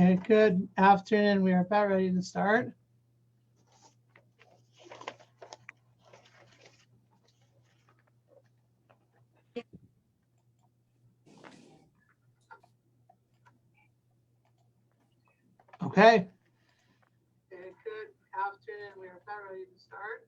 Okay, good afternoon. We are about ready to start. Okay. Good afternoon. We are about ready to start.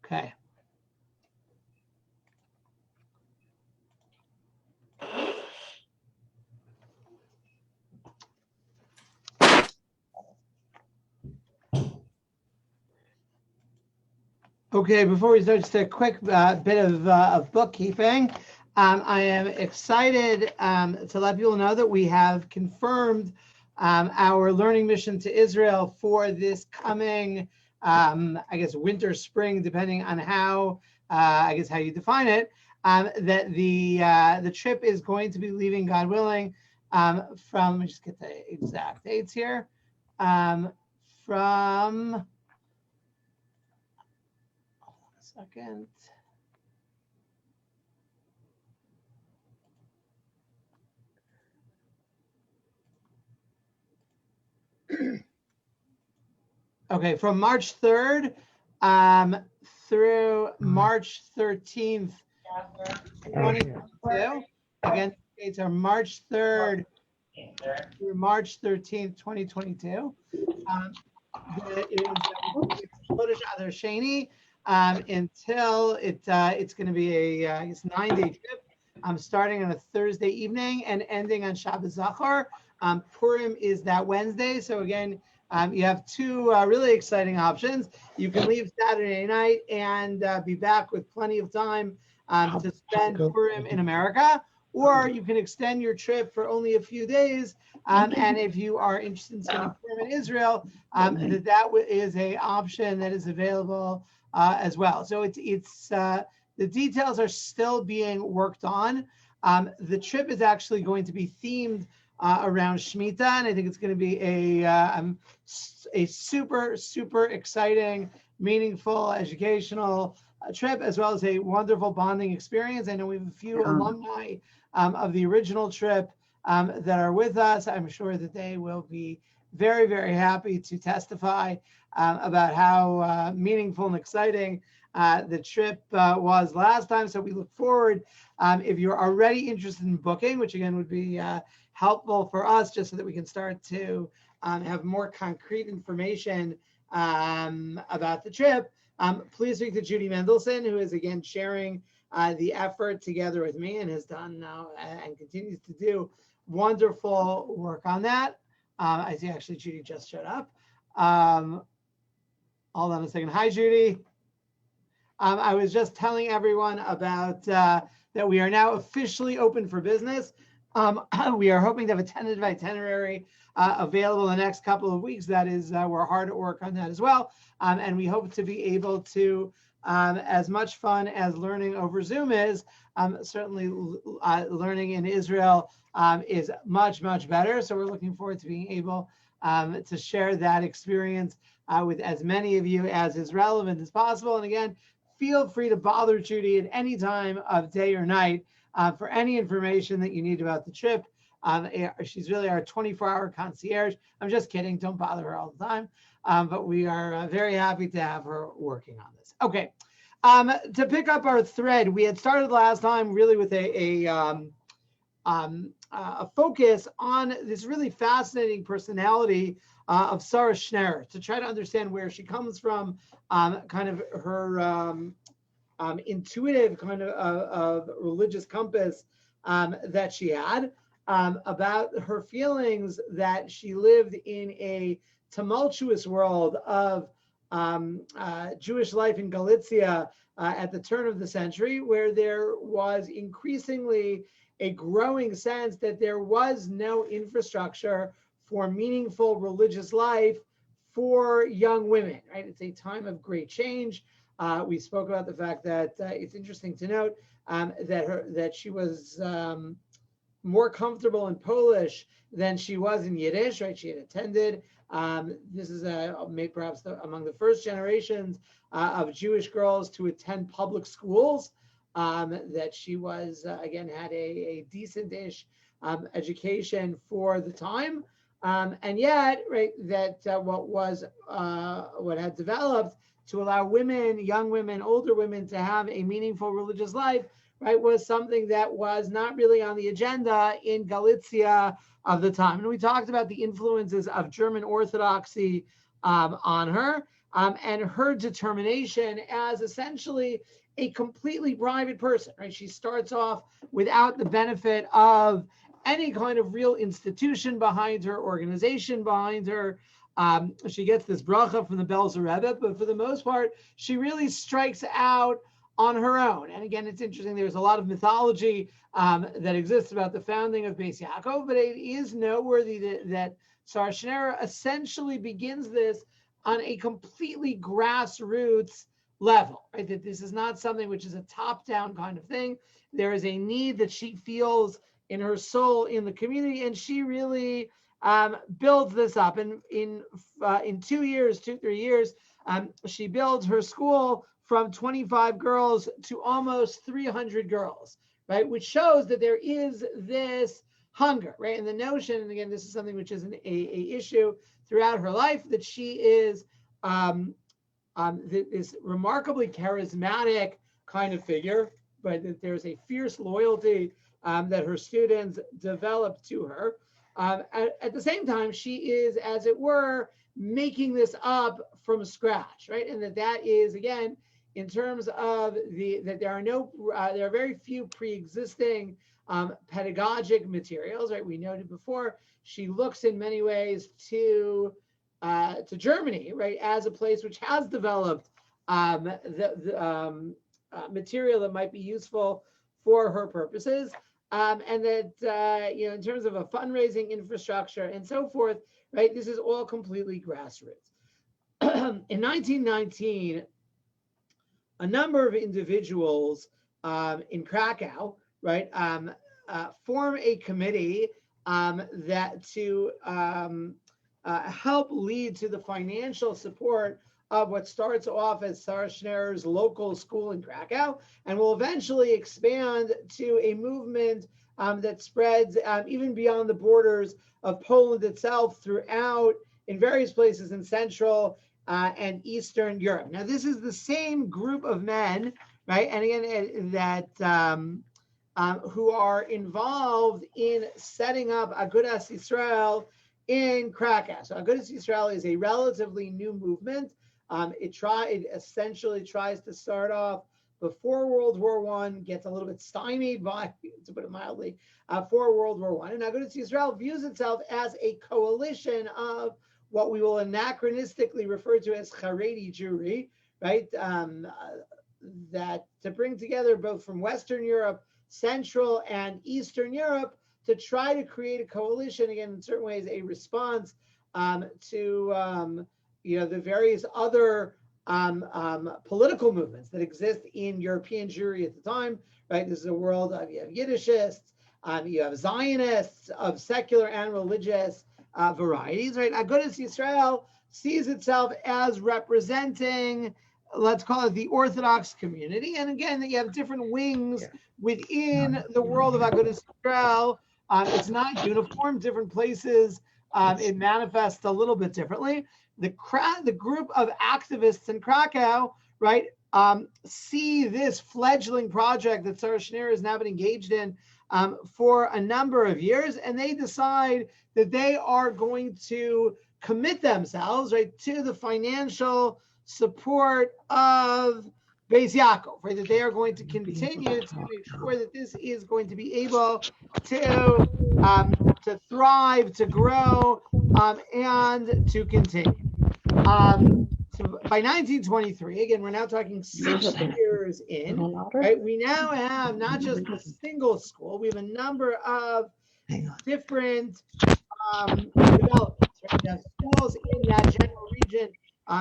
Okay. Okay, before we start, just a quick bit of bookkeeping. I am excited to let people know that we have confirmed our learning mission to Israel for this coming, I guess, winter, spring, depending on how, I guess, how you define it, that the trip is going to be leaving, God willing, from, let me just get the exact dates here, from, second. Okay, from March 3rd through March 13th, 2022. Again, dates are March 3rd through March 13th, 2022. It is Chodesh Adar Sheni until it's going to be a 9-day trip. Starting on a Thursday evening and ending on Shabbos Zachor. Purim is that Wednesday. So again, you have two really exciting options. You can leave Saturday night and be back with plenty of time to spend Purim in America, or you can extend your trip for only a few days. And if you are interested in spending Purim in Israel, that is an option that is available as well. So it's the details are still being worked on. The trip is actually going to be themed around Shemitah, and I think it's going to be a super, super exciting, meaningful, educational trip, as well as a wonderful bonding experience. I know we have a few alumni of the original trip that are with us. I'm sure that they will be very, very happy to testify about how meaningful and exciting the trip was last time. So we look forward, if you're already interested in booking, which again would be helpful for us just so that we can start to have more concrete information about the trip, please speak to Judy Mendelson, who is again sharing the effort together with me and has done and continues to do wonderful work on that. I see actually Judy just showed up. Hold on a second. Hi, Judy. I was just telling everyone about that we are now officially open for business. We are hoping to have a tentative itinerary available in the next couple of weeks. That is, we're hard at work on that as well. And we hope to be able to, as much fun as learning over Zoom is, certainly learning in Israel is much, much better. So we're looking forward to being able to share that experience with as many of you as is relevant as possible. And again, feel free to bother Judy at any time of day or night for any information that you need about the trip. She's really our 24-hour concierge. I'm just kidding. Don't bother her all the time. But we are very happy to have her working on this. Okay. To pick up our thread, we had started last time really with a focus on this really fascinating personality of Sarah Schneer, to try to understand where she comes from, kind of her intuitive kind of religious compass that she had, about her feelings that she lived in a tumultuous world of Jewish life in Galicia at the turn of the century, where there was increasingly a growing sense that there was no infrastructure for meaningful religious life for young women, right? It's a time of great change. We spoke about the fact that it's interesting to note that she was more comfortable in Polish than she was in Yiddish, right? She had attended. This is perhaps among the first generations of Jewish girls to attend public schools. That she was, again, had a decent-ish education for the time. And yet, right, that what had developed to allow women, young women, older women, to have a meaningful religious life, right, was something that was not really on the agenda in Galicia of the time. And we talked about the influences of German Orthodoxy on her, and her determination as essentially a completely private person, right? She starts off without the benefit of any kind of real institution behind her, organization behind her. She gets this bracha from the Belzer Rebbe, but for the most part, she really strikes out on her own. And again, it's interesting, there's a lot of mythology that exists about the founding of Beis Yaakov, but it is noteworthy that Sarah Schneer essentially begins this on a completely grassroots level, right? That this is not something which is a top-down kind of thing. There is a need that she feels in her soul in the community, and she really builds this up. And in 2 years, 3 years, she builds her school from 25 girls to almost 300 girls, right? Which shows that there is this hunger, right? And the notion, and again, this is something which is a issue throughout her life, that she is this remarkably charismatic kind of figure, but that there's a fierce loyalty that her students develop to her. At the same time, she is, as it were, making this up from scratch, right? And that is, again, in terms of that there are very few pre-existing pedagogic materials, right? We noted before, she looks in many ways to Germany, right, as a place which has developed material that might be useful for her purposes. And that, in terms of a fundraising infrastructure and so forth, right, this is all completely grassroots. In 1919, a number of individuals in Krakow, right, form a committee that to help lead to the financial support of what starts off as Sarah Schneer's local school in Krakow, and will eventually expand to a movement that spreads even beyond the borders of Poland itself, throughout in various places in Central and Eastern Europe. Now, this is the same group of men, right? And again, that who are involved in setting up agudas yisrael in Krakow. So agudas yisrael is a relatively new movement. It essentially tries to start off before World War I, gets a little bit stymied by, to put it mildly, for World War I. And agudas yisrael views itself as a coalition of what we will anachronistically refer to as Haredi Jewry, right? That to bring together both from Western Europe, Central and Eastern Europe, to try to create a coalition, again, in certain ways, a response to the various other political movements that exist in European Jewry at the time, right? This is a world of, you have Yiddishists, you have Zionists of secular and religious varieties, right? Agudas Yisrael sees itself as representing, let's call it, the Orthodox community. And again, you have different wings within the world of Agudas Yisrael. It's not uniform, different places. It manifests a little bit differently. The group of activists in Krakow, right, see this fledgling project that Sarah Schneer has now been engaged in for a number of years, and they decide that they are going to commit themselves, right, to the financial support of Beis Yaakov, right, that they are going to continue to make sure that this is going to be able to thrive, to grow, and to continue. So by 1923, again, we're now talking 6 years in, right? We now have not just a single school, we have a number of different developments, right? We have schools in that general region,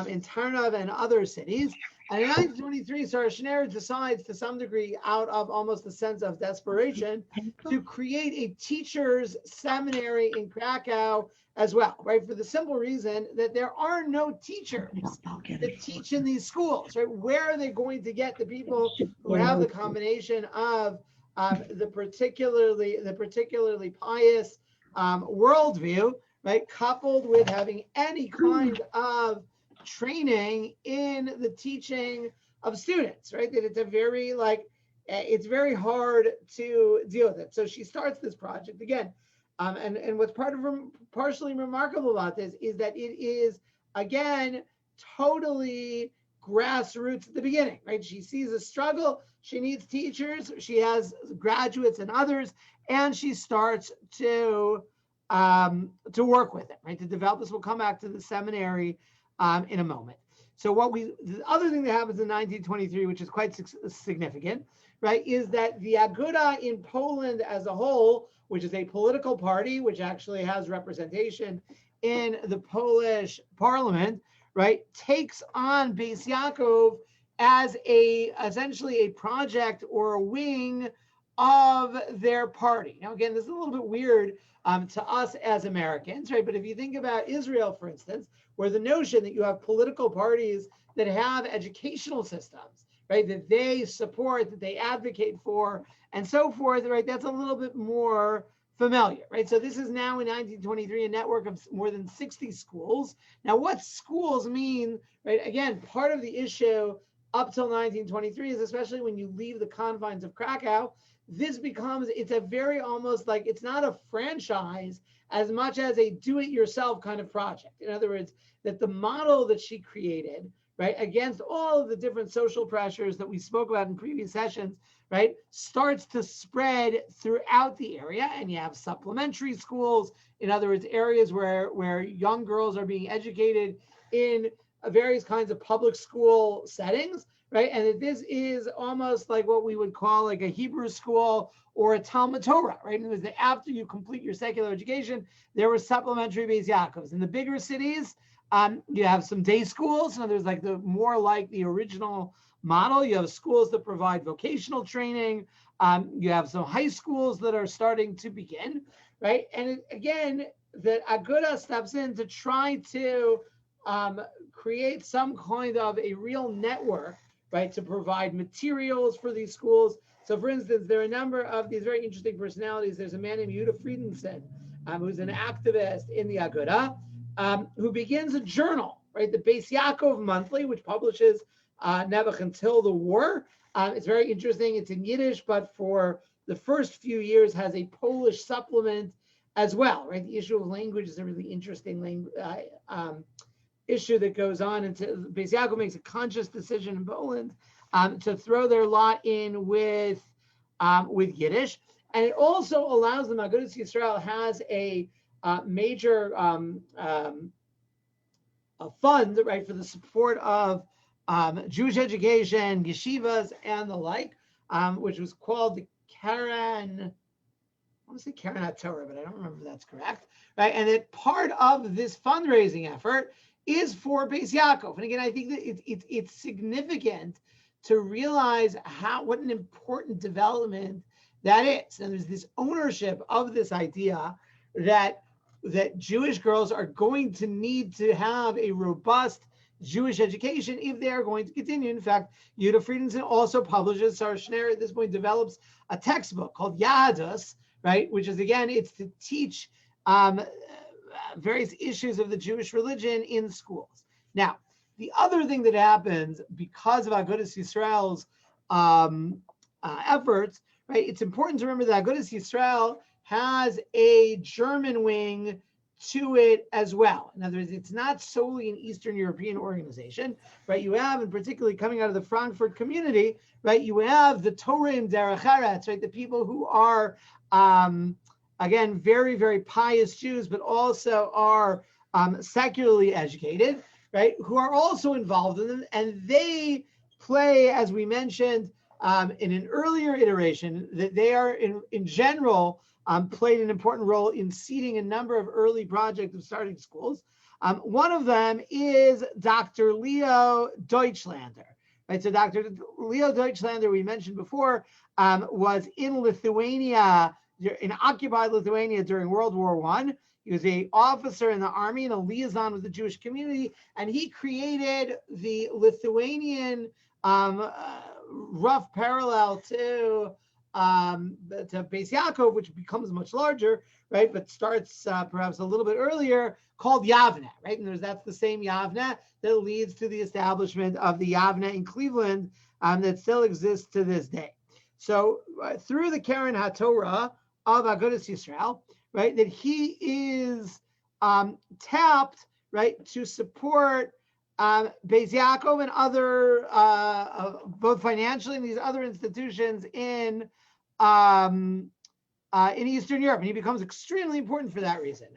in Tarnov and other cities. And in 1923, Sarah Schneer decides, to some degree, out of almost a sense of desperation, to create a teachers' seminary in Krakow as well, right? For the simple reason that there are no teachers that teach in these schools, right? Where are they going to get the people who have the combination of the particularly pious worldview, right, coupled with having any kind of training in the teaching of students, right? That it's very hard to deal with it. So she starts this project again. And what's partially remarkable about this is that it is, again, totally grassroots at the beginning, right? She sees a struggle. She needs teachers. She has graduates and others, and she starts to work with it, right? To develop this. We'll come back to the seminary in a moment. So the other thing that happens in 1923, which is quite significant, right, is that the Aguda in Poland as a whole, which is a political party, which actually has representation in the Polish parliament, right, takes on Beis Yaakov as essentially a project or a wing of their party. Now, again, this is a little bit weird to us as Americans, right? But if you think about Israel, for instance, where the notion that you have political parties that have educational systems, right, that they support, that they advocate for, and so forth, right, that's a little bit more familiar, right? So this is now in 1923 a network of more than 60 schools. Now, what schools mean, right? Again, part of the issue up till 1923 is, especially when you leave the confines of Krakow, it's a very almost like, it's not a franchise as much as a do-it-yourself kind of project. In other words, that the model that she created, right, against all of the different social pressures that we spoke about in previous sessions, right, starts to spread throughout the area. And you have supplementary schools, in other words, areas where young girls are being educated in various kinds of public school settings, right? And that this is almost like what we would call like a Hebrew school or a Talmud Torah, right? And it was that after you complete your secular education, there were supplementary beis Yaakovs. In the bigger cities, you have some day schools. So there's like more like the original model. You have schools that provide vocational training. You have some high schools that are starting to begin, right? And again, the Aguda steps in to try to create some kind of a real network, right, to provide materials for these schools. So, for instance, there are a number of these very interesting personalities. There's a man named Yehuda Friedenson, who's an activist in the Aguda, who begins a journal, right, the Beis Yaakov Monthly, which publishes never until the war. It's very interesting. It's in Yiddish, but for the first few years has a Polish supplement as well, right? The issue of language is a really interesting issue that goes on. And Beis Yaakov makes a conscious decision in Poland to throw their lot in with Yiddish. And it also allows them, agudas Yisrael has a major a fund, right, for the support of Jewish education, yeshivas, and the like, which was called the Karen, I want to say Karen Torah, but I don't remember if that's correct, right? And that part of this fundraising effort is for Beis Yaakov. And again, I think that it's significant to realize what an important development that is. And there's this ownership of this idea that Jewish girls are going to need to have a robust Jewish education if they are going to continue. In fact, Yehuda Friedenson also publishes, Sarah Schneer at this point develops a textbook called Yaakov, right, which is, again, it's to teach various issues of the Jewish religion in schools. Now, the other thing that happens because of agudas Yisrael's efforts, right, it's important to remember that agudas Yisrael has a German wing to it as well. In other words, it's not solely an Eastern European organization, right? You have, and particularly coming out of the Frankfurt community, right, you have the Torah in Derech Eretz, right, the people who are, again, very, very pious Jews, but also are secularly educated, right, who are also involved in them. And they play, as we mentioned in an earlier iteration, that they are, in general, played an important role in seeding a number of early projects of starting schools. One of them is Dr. Leo Deutschlander, right? So Dr. Leo Deutschlander, we mentioned before, was in Lithuania, in occupied Lithuania during World War I. He was an officer in the army and a liaison with the Jewish community, and he created the Lithuanian rough parallel to beis Yaakov, which becomes much larger, right? But starts perhaps a little bit earlier, called Yavne, right? And that's the same Yavne that leads to the establishment of the Yavne in Cleveland that still exists to this day. So through the Keren HaTorah of Agudas Yisrael, right, that he is tapped, right, to support beis Yaakov and other, both financially and these other institutions in Eastern Europe, and he becomes extremely important for that reason.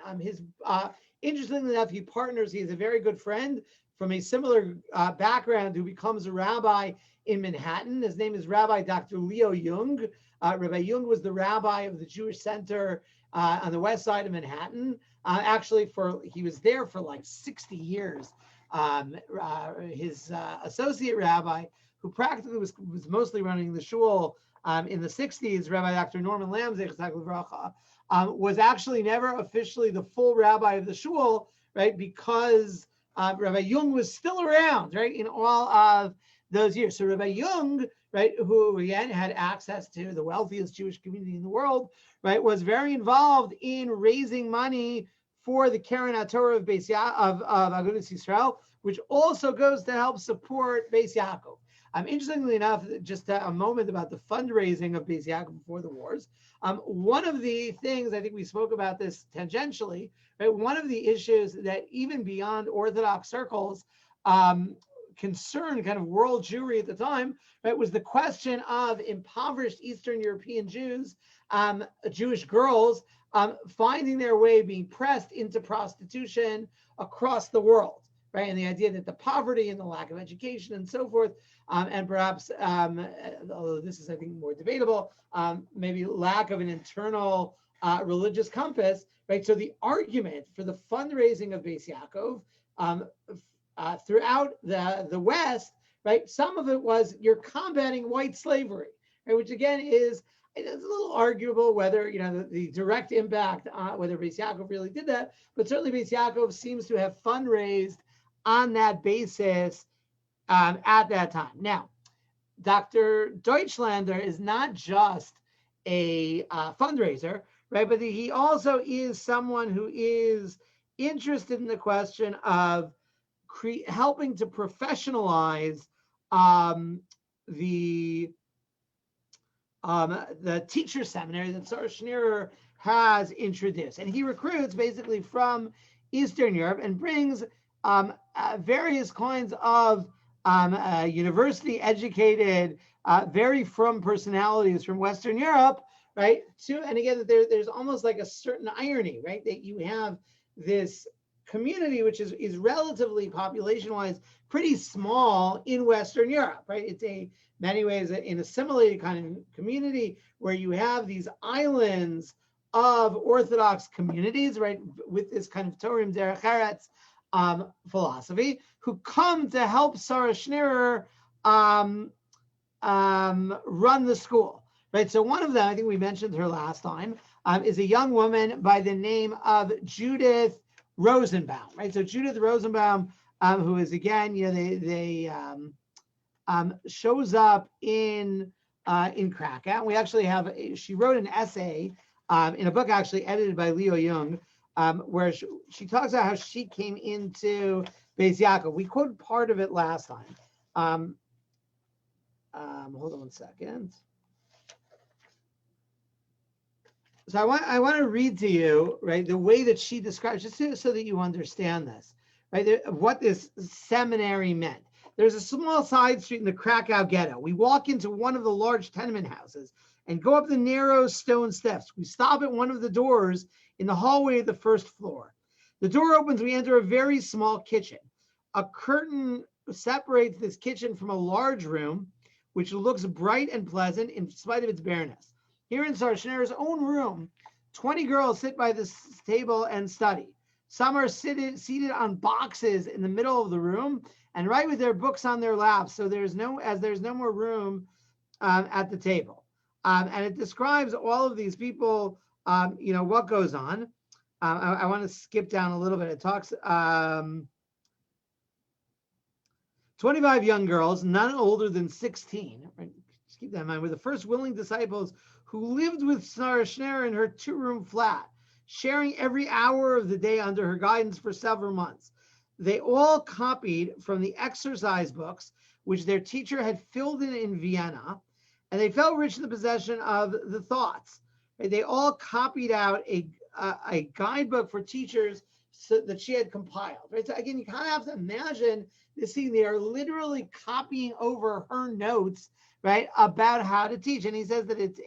Interestingly enough, he partners. He's a very good friend from a similar background who becomes a rabbi in Manhattan. His name is Rabbi Dr. Leo Jung. Rabbi Jung was the rabbi of the Jewish Center on the west side of Manhattan. Actually, he was there for like 60 years. His associate rabbi, who practically was mostly running the shul in the 60s, Rabbi Dr. Norman Lamb, was actually never officially the full rabbi of the shul, right? Because Rabbi Jung was still around, right, in all of those years. So Rabbi Jung, right, who again had access to the wealthiest Jewish community in the world, right, was very involved in raising money for the Keren HaTorah of Agudas Yisrael, which also goes to help support beis Yaakov. Interestingly enough, just a moment about the fundraising of beis Yaakov before the wars. One of the things, I think we spoke about this tangentially, right? One of the issues that even beyond Orthodox circles concerned kind of world Jewry at the time, right, was the question of impoverished Eastern European Jews, Jewish girls, finding their way being pressed into prostitution across the world, right? And the idea that the poverty and the lack of education and so forth, and perhaps, although this is, I think, more debatable, maybe lack of an internal religious compass, right? So the argument for the fundraising of beis Yaakov throughout the West, right? Some of it was you're combating white slavery, right? Which again it's a little arguable whether, the direct impact, whether beis Yaakov really did that, but certainly beis Yaakov seems to have fundraised on that basis at that time. Now, Dr. Deutschlander is not just a fundraiser, right? But he also is someone who is interested in the question of helping to professionalize the teacher seminary that Sarah Schneerer has introduced. And he recruits basically from Eastern Europe and brings various kinds of university educated, very frum personalities from Western Europe, right? And again, there's almost like a certain irony, right? That you have this community, which is relatively population-wise pretty small in Western Europe, right? It's many ways an assimilated kind of community where you have these islands of Orthodox communities, right? With this kind of Torim Derech Eretz philosophy, who come to help Sarah Schneerer run the school, right? So one of them, I think we mentioned her last time, is a young woman by the name of Judith Rosenbaum, right? So Judith Rosenbaum, who is again, they shows up in Krakow. We actually she wrote an essay in a book actually edited by Leo Jung, where she talks about how she came into beis Yaakov. We quoted part of it last time. Hold on one second. So I want to read to you, right, the way that she describes, just so that you understand this, right, what this seminary meant. There's a small side street in the Krakow ghetto. We walk into one of the large tenement houses and go up the narrow stone steps. We stop at one of the doors in the hallway of the first floor. The door opens, we enter a very small kitchen. A curtain separates this kitchen from a large room, which looks bright and pleasant in spite of its bareness. Here in Sarah Schneerer's own room, 20 girls sit by this table and study. Some are seated on boxes in the middle of the room, and write with their books on their laps. So there's no more room at the table. And it describes all of these people, what goes on. I want to skip down a little bit. It talks 25 young girls, none older than 16. Right? Just keep that in mind. Were the first willing disciples who lived with Sarah Schneer in her 2-room flat, sharing every hour of the day under her guidance for several months. They all copied from the exercise books, which their teacher had filled in Vienna, and they felt rich in the possession of the thoughts. Right? They all copied out a guidebook for teachers that she had compiled. Right? So again, you kind of have to imagine this scene. They are literally copying over her notes, right, about how to teach. And he says that it's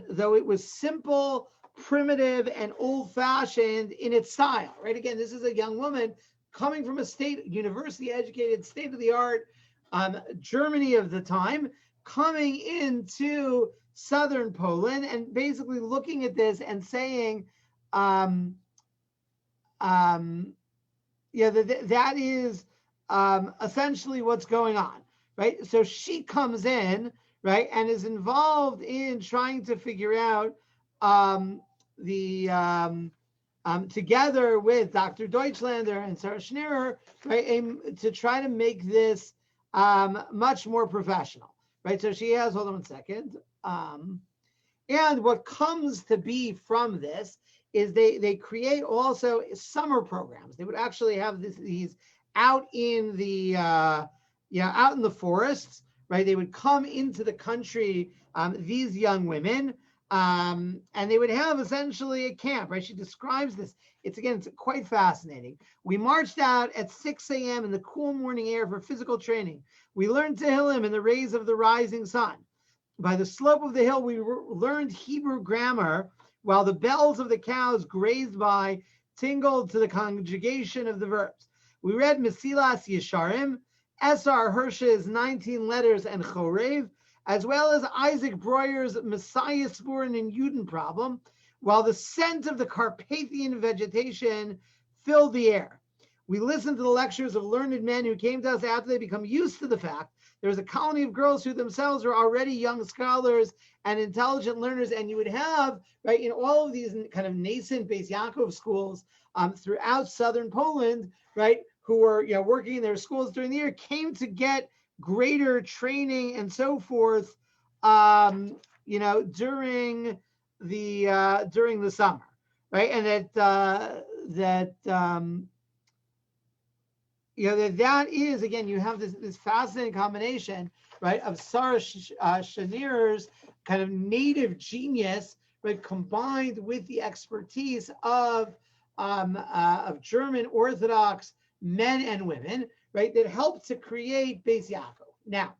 though it was simple, primitive, and old-fashioned in its style, right? Again, this is a young woman coming from a university-educated, state-of-the-art Germany of the time, coming into southern Poland and basically looking at this and saying, that is essentially what's going on, right? So she comes in, right, and is involved in trying to figure out together with Dr. Deutschlander and Sarah Schneer, right, to try to make this much more professional, right? So she has, hold on one second. And what comes to be from this is they create also summer programs. They would actually have these out in the out in the forests, right? They would come into the country, these young women, and they would have essentially a camp, right? She describes this. It's quite fascinating. We marched out at 6 a.m. in the cool morning air for physical training. We learned Tehillim in the rays of the rising sun. By the slope of the hill, we learned Hebrew grammar, while the bells of the cows grazed by tingled to the conjugation of the verbs. We read Mesilas Yesharim, S.R. Hirsch's 19 Letters and Chorev, as well as Isaac Breuer's Messiah Spuren and Juden problem, while the scent of the Carpathian vegetation filled the air. We listened to the lectures of learned men who came to us after they become used to the fact there was a colony of girls who themselves were already young scholars and intelligent learners, and you would have, right, in all of these kind of nascent beis yaakov schools throughout southern Poland, right, who were working in their schools during the year, came to get greater training and so forth, during the summer, right, and that is, again, you have this fascinating combination, right, of Sarah Schneer's kind of native genius, right, combined with the expertise of German Orthodox men and women, right, that helped to create beis yaakov. Now,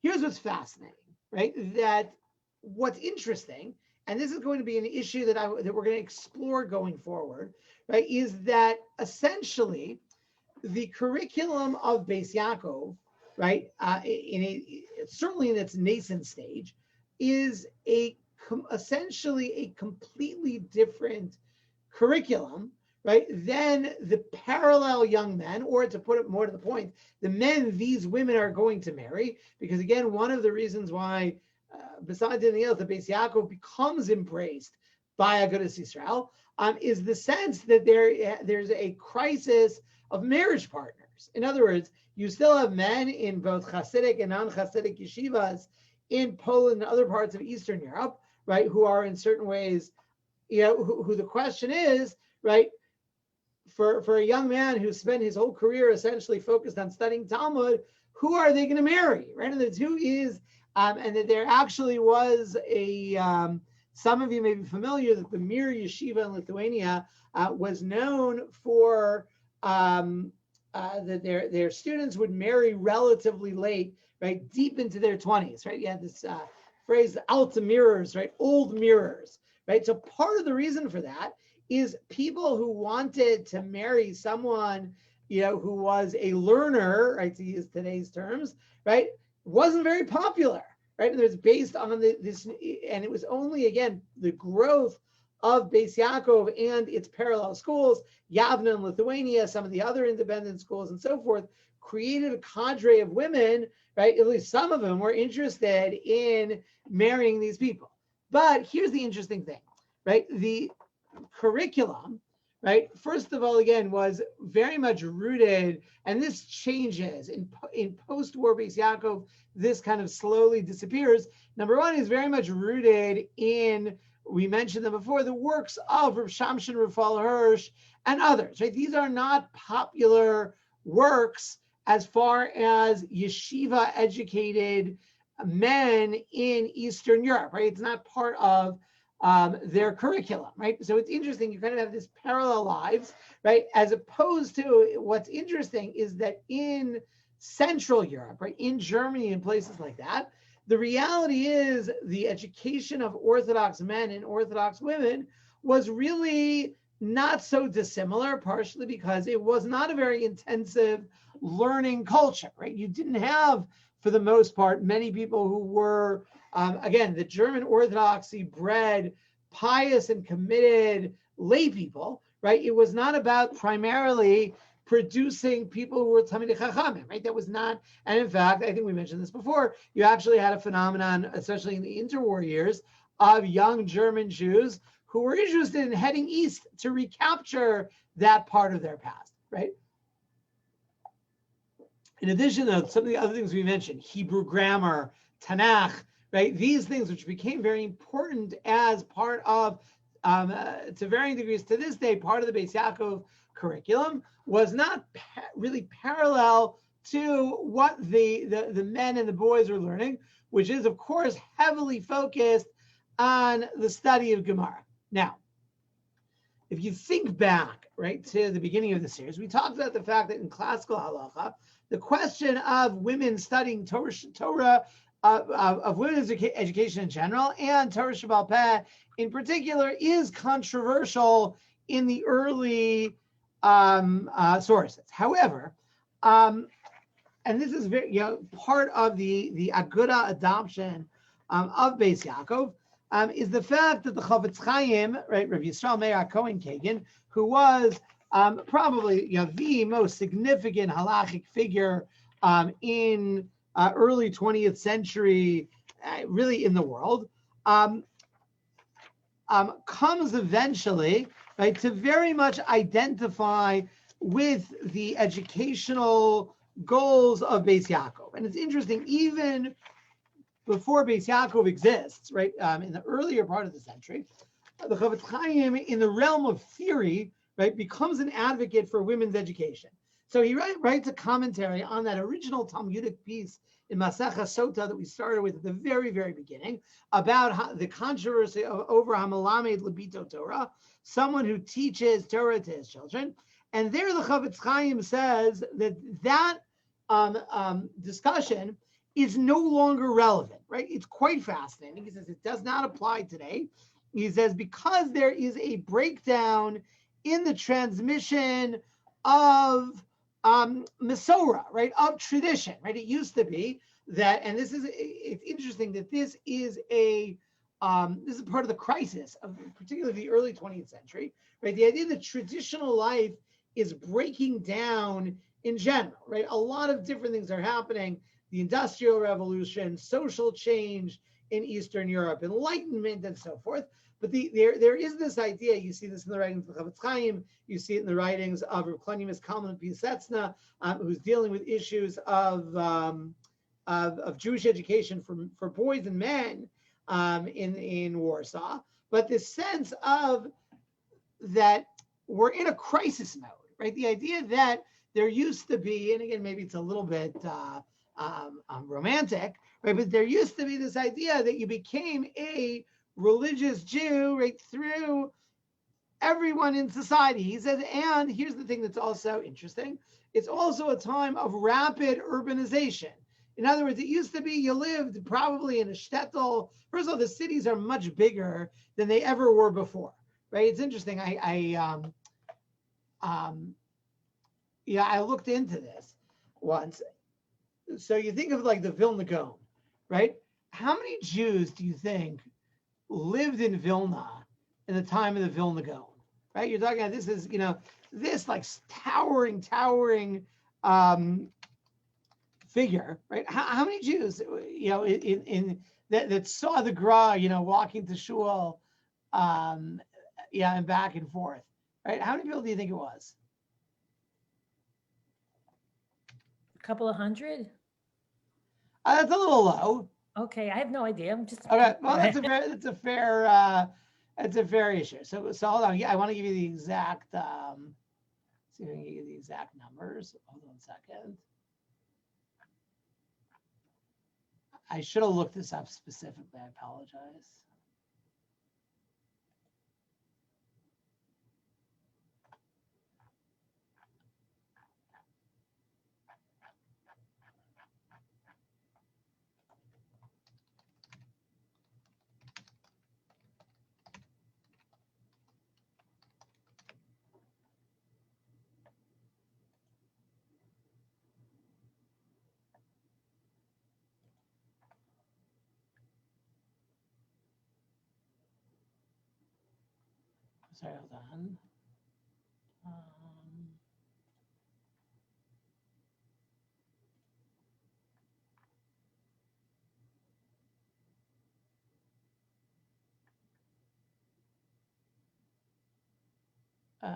here's what's fascinating, right, that what's interesting, and this is going to be an issue that we're going to explore going forward, right, is that essentially the curriculum of beis yaakov, right, certainly in its nascent stage, is essentially a completely different curriculum, right, than the parallel young men, or to put it more to the point, the men these women are going to marry. Because again, one of the reasons why, besides anything else, the beis yaakov becomes embraced by agudas yisrael is the sense that there's a crisis of marriage partners. In other words, you still have men in both Hasidic and non-Hasidic yeshivas in Poland and other parts of Eastern Europe, right, who are in certain ways, who the question is, right, for a young man who spent his whole career essentially focused on studying Talmud, who are they going to marry, right? And the two is, and that there actually was some of you may be familiar that the Mir Yeshiva in Lithuania was known for that their students would marry relatively late, right, deep into their 20s, right? You had this phrase, alta mirrors, right, old mirrors, right? So part of the reason for that is people who wanted to marry someone, who was a learner, right, to use today's terms, right, wasn't very popular, right? And it was based on this, and it was only, again, the growth of Beis Yaakov and its parallel schools, Yavna in Lithuania, some of the other independent schools and so forth, created a cadre of women, right? At least some of them were interested in marrying these people. But here's the interesting thing, right? The curriculum, right, first of all, again, was very much rooted, and this changes in post-war Beis Yaakov. This kind of slowly disappears. Number one is very much rooted in, we mentioned them before, the works of Rav Shamshin, Rav Paul Hirsch, and others, right? These are not popular works as far as yeshiva educated men in Eastern Europe, right? It's not part of their curriculum, right? So it's interesting, you kind of have this parallel lives, right? As opposed to, what's interesting is that in Central Europe, right, in Germany and places like that, the reality is the education of Orthodox men and Orthodox women was really not so dissimilar, partially because it was not a very intensive learning culture, right? You didn't have, for the most part, many people who were, again, the German Orthodoxy bred pious and committed lay people, right? It was not about primarily producing people who were Talmidei Chachamim, right? That was not, and in fact, I think we mentioned this before, you actually had a phenomenon, especially in the interwar years, of young German Jews who were interested in heading east to recapture that part of their past, right? In addition to some of the other things we mentioned, Hebrew grammar, Tanakh, right? These things which became very important as part of, to varying degrees to this day, part of the Beis Yaakov curriculum, was not really parallel to what the men and the boys are learning, which is, of course, heavily focused on the study of Gemara. Now, if you think back, right, to the beginning of the series, we talked about the fact that in classical halacha, the question of women studying Torah of women's education in general and Torah Shebaal Peh in particular is controversial in the early sources. However, and this is very, part of the aguda adoption of Beis Yaakov, is the fact that the Chavetz Chaim, right, Rav Yisrael Meir Cohen Kagan, who was probably the most significant halachic figure in early 20th century, really in the world, comes eventually, right, to very much identify with the educational goals of Beis Yaakov. And it's interesting, even before Beis Yaakov exists, right, in the earlier part of the century, the Chavetz Chaim, in the realm of theory, right, becomes an advocate for women's education. So he writes a commentary on that original Talmudic piece in Maseches Sota that we started with at the very, very beginning, about the controversy over Hamalamed Lebito Torah, someone who teaches Torah to his children. And there the Chavetz Chaim says that discussion is no longer relevant, right? It's quite fascinating. He says it does not apply today. He says because there is a breakdown in the transmission of Masorah, right, of tradition, right? It used to be that, and it's interesting that this is part of the crisis of particularly the early 20th century, right? The idea that traditional life is breaking down in general, right? A lot of different things are happening. The Industrial Revolution, social change in Eastern Europe, Enlightenment, and so forth. But there is this idea, you see this in the writings of Chavetz Chaim, you see it in the writings of Rav Klonimus Kalman Piasetzna, who's dealing with issues of Jewish education for boys and men in Warsaw. But this sense of that we're in a crisis mode, right? The idea that there used to be, and again, maybe it's a little bit romantic, right? But there used to be this idea that you became a religious Jew right through everyone in society. He said, and here's the thing that's also interesting. It's also a time of rapid urbanization. In other words, it used to be you lived probably in a shtetl. First of all, the cities are much bigger than they ever were before, right? It's interesting. I looked into this once. So you think of like the Vilna Gaon, right? How many Jews do you think lived in Vilna in the time of the Vilna Gaon, right? You're talking about this is, this like towering figure, right? How many Jews, in that saw the Gra, walking to shul, and back and forth, right? How many people do you think it was? A couple of hundred? That's a little low. Okay, I have no idea. I'm just Okay, well, that's a fair issue. So hold on. I want to give you the exact. See if I can give you the exact numbers. Hold on a second. I should have looked this up specifically. I apologize. Sorry, hold on. Okay.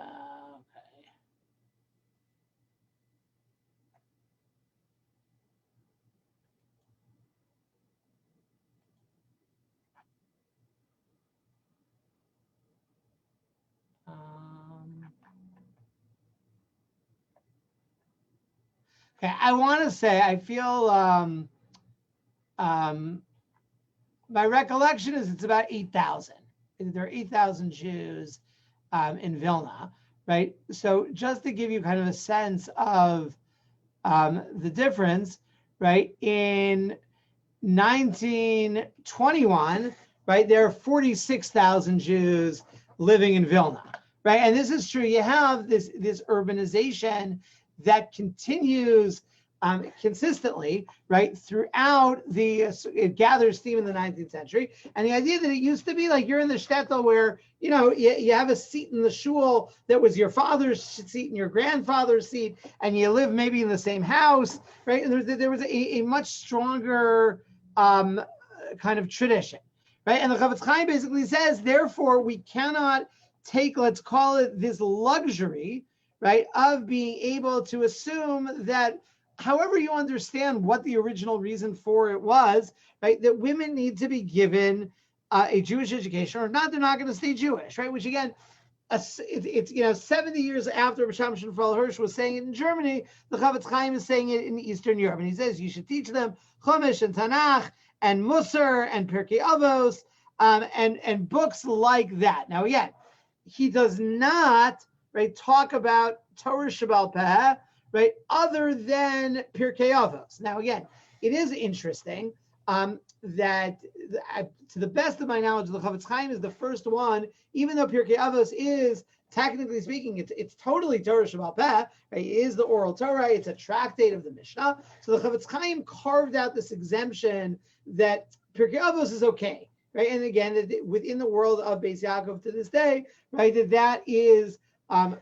Okay, I want to say I feel my recollection is it's about 8,000. There are 8,000 Jews in Vilna, right? So just to give you kind of a sense of the difference, right? In 1921, right, there are 46,000 Jews living in Vilna, right? And this is true. You have this urbanization that continues consistently, right, throughout it gathers steam in the 19th century. And the idea that it used to be like you're in the shtetl where, you have a seat in the shul that was your father's seat and your grandfather's seat, and you live maybe in the same house, right? And there was a much stronger kind of tradition, right? And the Chavetz Chaim basically says, therefore, we cannot take, let's call it this luxury, right, of being able to assume that however you understand what the original reason for it was, right, that women need to be given a Jewish education, or not, they're not going to stay Jewish, right? Which again, it's 70 years after B'Sham Shmuel Hirsch was saying it in Germany, the Chavetz Chaim is saying it in Eastern Europe, and he says you should teach them Chumash and Tanakh and Musar and Pirkei Avos and books like that. Now again, he does not, right, talk about Torah Shabbal Peh, right, other than Pirkei Avos. Now again, it is interesting that to the best of my knowledge, the Chavetz Chaim is the first one, even though Pirkei Avos is, technically speaking, it's totally Torah Shabbal Peh, right? It is the oral Torah, it's a tractate of the Mishnah. So the Chavetz Chaim carved out this exemption that Pirkei Avos is okay, right? And again, within the world of Beis Yaakov to this day, right, that is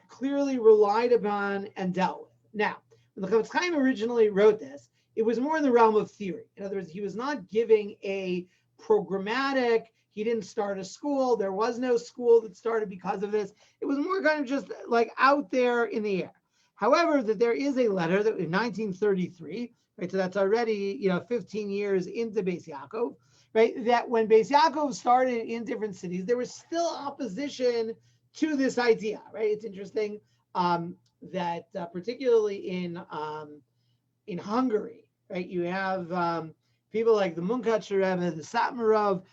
clearly relied upon and dealt with. Now, when the Chavetz Chaim originally wrote this, it was more in the realm of theory. In other words, he was not giving a programmatic, he didn't start a school. There was no school that started because of this. It was more kind of just like out there in the air. However, that there is a letter that in 1933, right, so that's already 15 years into Beis Yaakov, right, that when Beis Yaakov started in different cities, there was still opposition to this idea, right? It's interesting that particularly in Hungary, right, you have people like the Munkacher Rebbe, the Satmarov,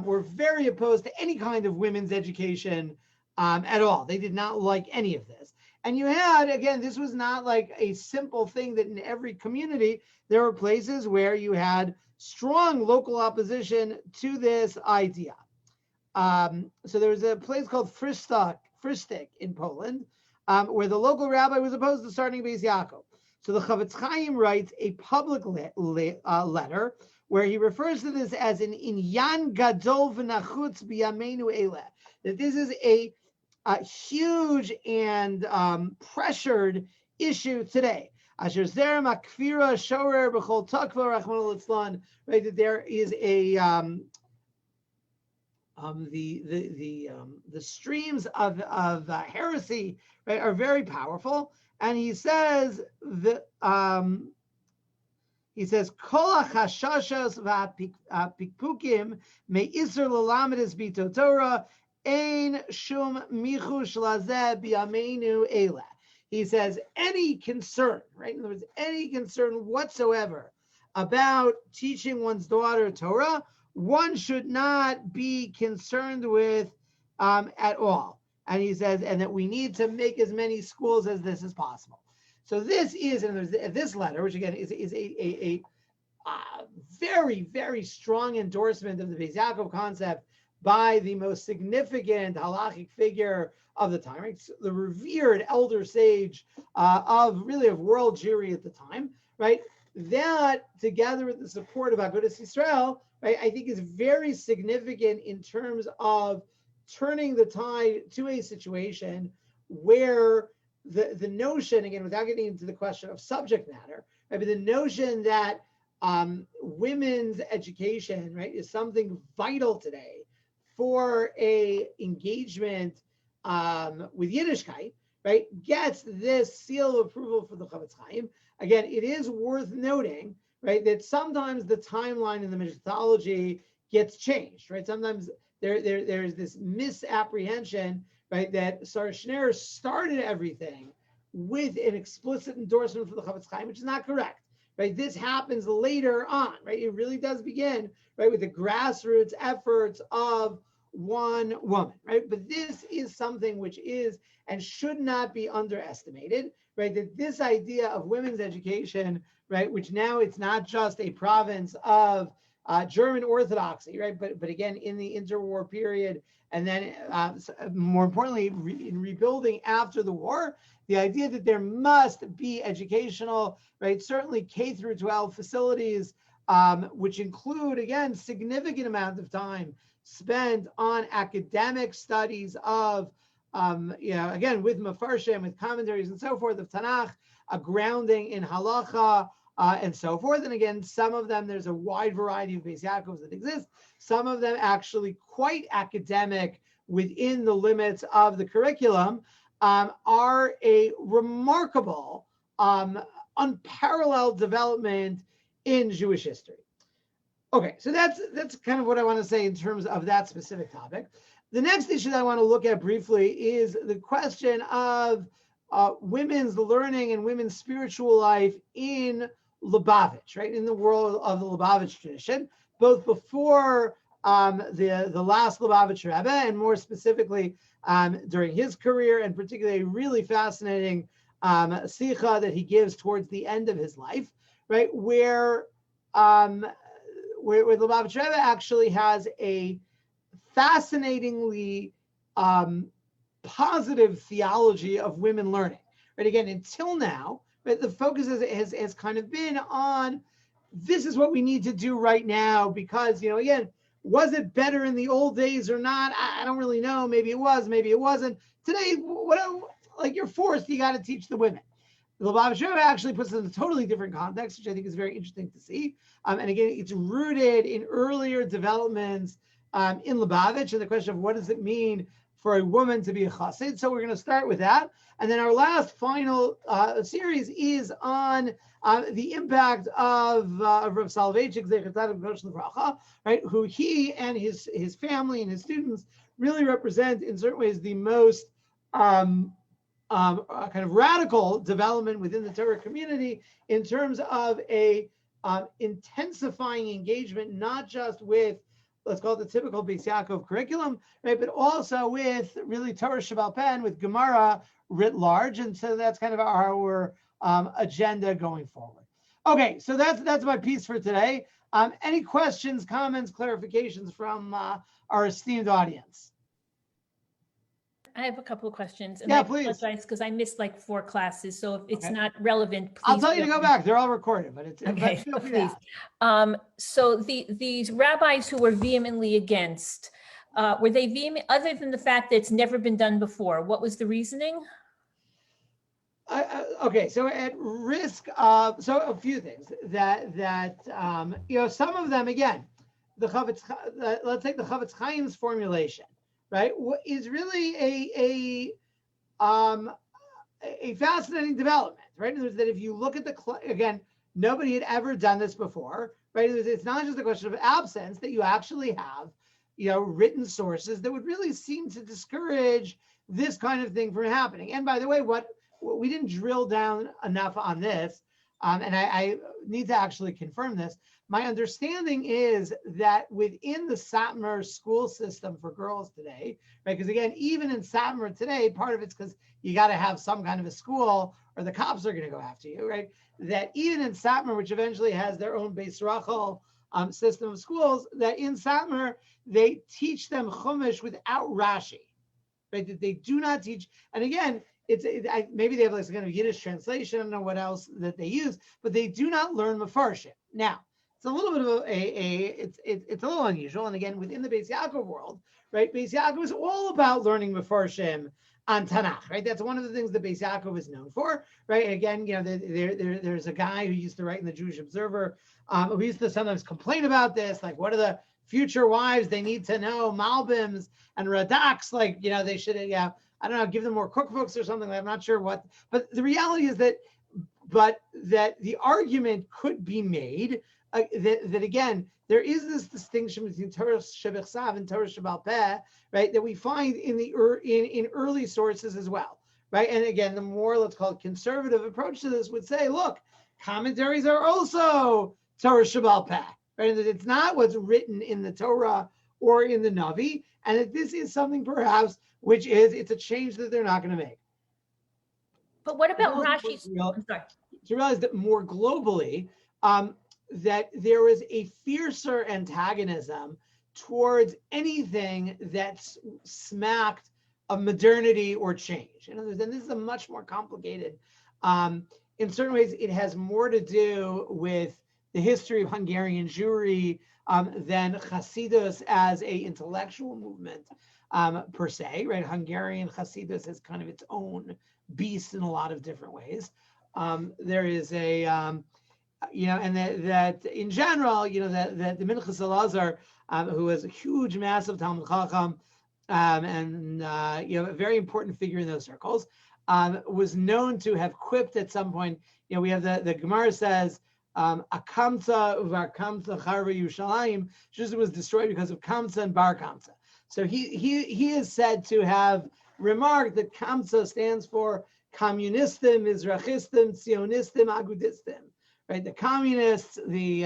were very opposed to any kind of women's education at all. They did not like any of this. And you had, again, this was not like a simple thing that in every community, there were places where you had strong local opposition to this idea. So there was a place called Fristik in Poland, where the local rabbi was opposed to starting Beis Yaakov. So the Chavetz Chaim writes a public letter where he refers to this as an inyan gadol v'nachutz b'yameinu eleh. that this is a huge and pressured issue today. Asher zerem akfira shorer b'chol takva rachmana litzlan. Right, that there is a the streams of heresy, right, are very powerful, and he says that kol hachashashos v'apikpukim me'isur l'lamedis bito Torah ein shum michush lazeh biyameinu elah. He says any concern, right? In other words, any concern whatsoever about teaching one's daughter Torah, one should not be concerned with at all. And he says, and that we need to make as many schools as this as possible. So this is, and there's this letter, which again is a very, very strong endorsement of the beis yaakov concept by the most significant halachic figure of the time, right? So the revered elder sage of world Jewry at the time, right? That, together with the support of agudas yisrael, right, I think is very significant in terms of turning the tide to a situation where the notion, again, without getting into the question of subject matter, right, but the notion that women's education, right, is something vital today for a engagement with Yiddishkeit, right, gets this seal of approval for the Chavetz Chaim. Again, it is worth noting, right, that sometimes the timeline in the methodology gets changed, right? Sometimes there's this misapprehension, right, that Sarah Schneer started everything with an explicit endorsement for the Chavetz Chaim, which is not correct, right? This happens later on, right? It really does begin, right, with the grassroots efforts of one woman, right? But this is something which is and should not be underestimated, right? That this idea of women's education, right, which now it's not just a province of German Orthodoxy, right? But again, in the interwar period, and then more importantly, in rebuilding after the war, the idea that there must be educational, right, certainly K through 12 facilities, which include, again, significant amount of time spent on academic studies of, again, with Mefarshim, with commentaries and so forth of Tanakh, a grounding in halacha, and so forth. And again, some of them, there's a wide variety of beis yaakovs that exist. Some of them actually quite academic within the limits of the curriculum, are a remarkable, unparalleled development in Jewish history. Okay, so that's kind of what I want to say in terms of that specific topic. The next issue that I want to look at briefly is the question of women's learning and women's spiritual life in Lubavitch, right? In the world of the Lubavitch tradition, both before the last Lubavitch Rebbe, and more specifically during his career, and particularly a really fascinating sicha that he gives towards the end of his life, right? Where the Lubavitch Rebbe actually has a fascinatingly positive theology of women learning, right? Again, until now, but the focus has kind of been on this is what we need to do right now because, again, was it better in the old days or not? I don't really know. Maybe it was, maybe it wasn't. Today, you're forced, you got to teach the women. The Lubavitch Rebbe actually puts it in a totally different context, which I think is very interesting to see. And again, it's rooted in earlier developments in Lubavitch and the question of what does it mean for a woman to be a chassid. So we're going to start with that. And then our last final series is on the impact of Rav Soloveitchik, right? Who he and his family and his students really represent in certain ways the most kind of radical development within the Torah community in terms of a intensifying engagement, not just with, let's call it the typical beis yaakov curriculum, right, but also with really Torah Sheba'al Peh, with Gemara writ large. And so that's kind of our agenda going forward. Okay, so that's my piece for today. Any questions, comments, clarifications from our esteemed audience? I have a couple of questions. And Yeah, I please. apologize because I missed like 4 classes. So if it's Okay. not relevant, please. I'll tell you to go back. They're all recorded, but it's Okay, but feel free to please. ask. So these rabbis who were vehemently against Were they vehement, other than the fact that it's never been done before? What was the reasoning? Okay, so at risk of, so a few things that some of them, again, the Chavetz, let's take the Chavetz Chaim's formulation, right? What is really a fascinating development, right? That if you look at again, nobody had ever done this before, right? It's not just a question of absence, that you actually have, written sources that would really seem to discourage this kind of thing from happening. And by the way, what we didn't drill down enough on this, and I need to actually confirm this. My understanding is that within the Satmar school system for girls today, right? Because again, even in Satmar today, part of it's because you got to have some kind of a school or the cops are going to go after you, right? That even in Satmar, which eventually has their own beis system of schools, that in Satmar, they teach them Chumash without Rashi, right? That they do not teach. And again, maybe they have like some kind of Yiddish translation, I don't know what else that they use, but they do not learn Mefarshim. Now, it's a little bit of it's a little unusual. And again, within the Beis Yaakov world, right? Beis Yaakov is all about learning Mefarshim on Tanakh, right? That's one of the things that Beis Yaakov is known for, right? And again, there's a guy who used to write in the Jewish Observer, who used to sometimes complain about this, like what are the future wives they need to know, Malbims and Radaks, like, they should, I don't know, give them more cookbooks or something. I'm not sure what, but the reality is that the argument could be made that again, there is this distinction between Torah Shebechsav and Torah Shebal Peh, right? That we find in early sources as well, right? And again, the more, let's call it, conservative approach to this would say, look, commentaries are also Torah Shebal Peh, right? And that it's not what's written in the Torah or in the Navi, and that this is something perhaps it's a change that they're not going to make. But what about Rashi's? I'm sorry. To realize that more globally, that there is a fiercer antagonism towards anything that's smacked of modernity or change. And this is a much more complicated. In certain ways, it has more to do with the history of Hungarian Jewry than Hasidus as a intellectual movement per se, right? Hungarian Hasidus is kind of its own beast in a lot of different ways. There is a, and that in general, that the Minchas Elazar, who was a huge, massive Talmud Chacham, and a very important figure in those circles, was known to have quipped at some point. We have the Gemara says, Akamsa uvar Kamsa Charva Yerushalayim. Jerusalem was destroyed because of Kamsa and Bar Kamsa. So he is said to have remarked that Kamsa stands for Communistim, Mizrachistim, Zionistim, Agudistim, right? The communists, the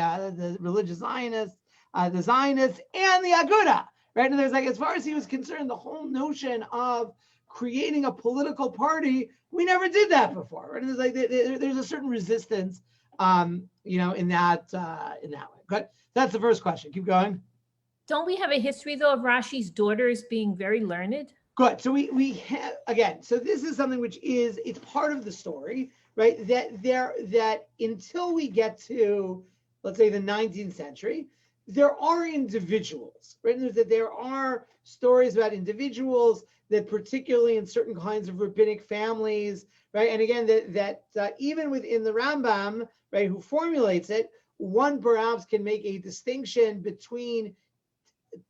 religious Zionists, the Zionists, and the Aguda, right? And there's like, as far as he was concerned, the whole notion of creating a political party, we never did that before, right? And there's like there's a certain resistance, in that way. But that's the first question. Keep going. Don't we have a history though of Rashi's daughters being very learned? Good. So we have, again, so this is something which it's part of the story, right? That until we get to, let's say, the 19th century, there are individuals, right? That there are stories about individuals that particularly in certain kinds of rabbinic families, right? And again, that even within the Rambam, right, who formulates it, one perhaps can make a distinction between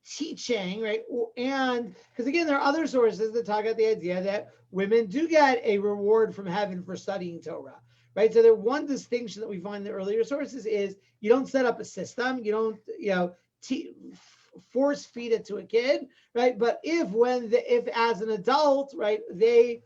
teaching, right? And because again, there are other sources that talk about the idea that women do get a reward from heaven for studying Torah, right? So the one distinction that we find in the earlier sources is you don't set up a system, you don't, force feed it to a kid, right? But if as an adult, right, they,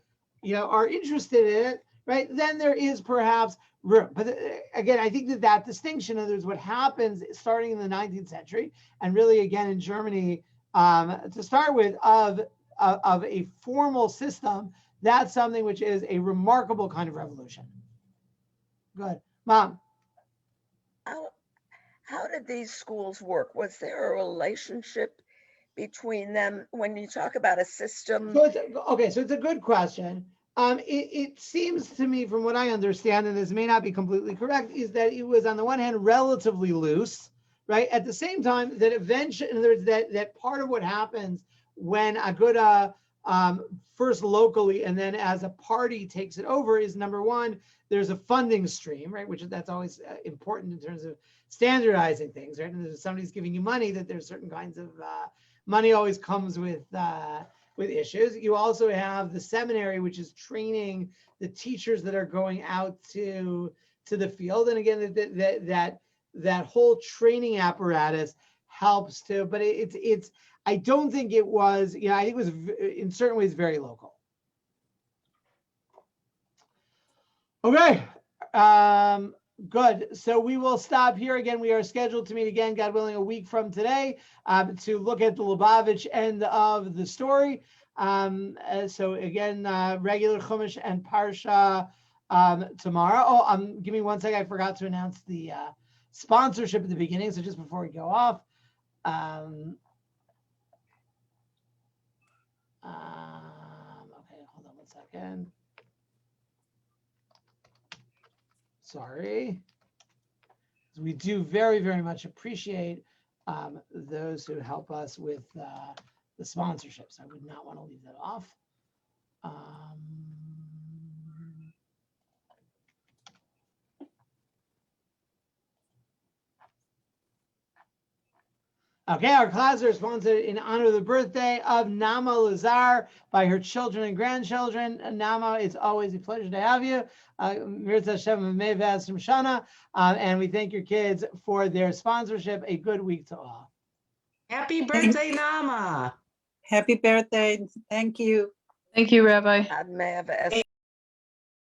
are interested in it, right, then there is perhaps room. But again, I think that distinction, in other words, what happens starting in the 19th century, and really again in Germany, to start with, of a formal system, that's something which is a remarkable kind of revolution. Good. Mom. How did these schools work? Was there a relationship between them when you talk about a system? So it's a good question. It seems to me, from what I understand, and this may not be completely correct, is that it was on the one hand relatively loose, right? At the same time, that eventually, in other words, that part of what happens when aguda first locally and then as a party takes it over is, number one, there's a funding stream, right? That's always important in terms of standardizing things, right? And if somebody's giving you money, that there's certain kinds of money always comes with issues. You also have the seminary, which is training the teachers that are going out to the field. And again, that whole training apparatus helps too, but it's I don't think it was, I think it was in certain ways very local. Okay, good. So we will stop here. Again, we are scheduled to meet again, God willing, a week from today to look at the Lubavitch end of the story. So again, regular Chumash and Parsha tomorrow. Oh, give me 1 second. I forgot to announce the sponsorship at the beginning. So just before we go off, okay, hold on 1 second. Sorry. We do very, very much appreciate those who help us with the sponsorships. I would not want to leave that off. Okay, our classes are sponsored in honor of the birthday of Nama Lazar by her children and grandchildren. Nama, it's always a pleasure to have you. Mirza Hashem Mevaz from Shana. And we thank your kids for their sponsorship. A good week to all. Happy birthday, Nama. Happy birthday. Thank you. Thank you, Rabbi. Ad Me'av